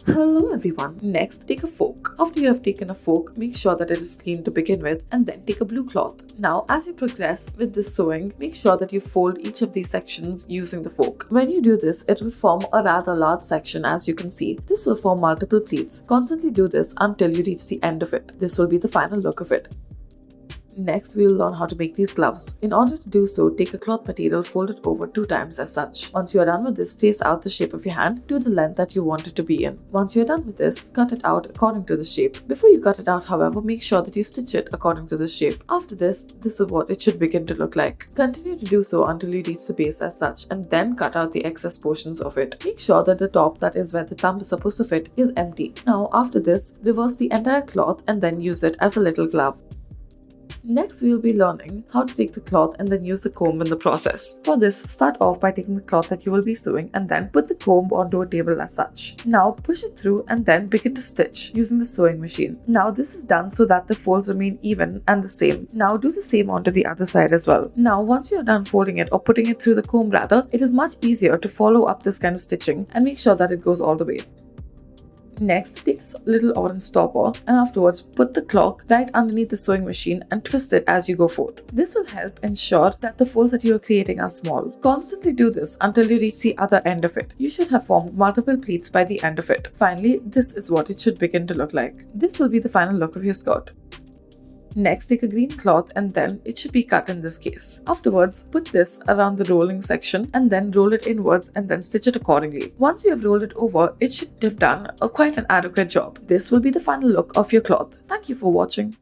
Hello everyone. Next, take a fork. After you have taken a fork, make sure that it is clean to begin with and then take a blue cloth. Now, as you progress with this sewing, make sure that you fold each of these sections using the fork. When you do this, it will form a rather large section as you can see. This will form multiple pleats. Constantly do this until you reach the end of it. This will be the final look of it. Next, we will learn how to make these gloves. In order to do so, take a cloth material, fold it over 2 times as such. Once you are done with this, trace out the shape of your hand to the length that you want it to be in. Once you are done with this, cut it out according to the shape. Before you cut it out, however, make sure that you stitch it according to the shape. After this is what it should begin to look like. Continue to do so until you reach the base as such and then cut out the excess portions of it. Make sure that the top, that is where the thumb is supposed to fit, is empty. Now, after this, reverse the entire cloth and then use it as a little glove. Next, we will be learning how to take the cloth and then use the comb in the process. For this, start off by taking the cloth that you will be sewing and then put the comb onto a table as such. Now, push it through and then begin to stitch using the sewing machine. Now, this is done so that the folds remain even and the same. Now, do the same onto the other side as well. Now, once you are done folding it or putting it through the comb rather, it is much easier to follow up this kind of stitching and make sure that it goes all the way. Next, take this little orange stopper and afterwards put the cloth right underneath the sewing machine and twist it as you go forth. This will help ensure that the folds that you are creating are small. Constantly do this until you reach the other end of it. You should have formed multiple pleats by the end of it. Finally, this is what it should begin to look like. This will be the final look of your skirt. Next, take a green cloth and then it should be cut in this case. Afterwards, put this around the rolling section and then roll it inwards and then stitch it accordingly. Once you have rolled it over, it should have done quite an adequate job. This will be the final look of your cloth. Thank you for watching.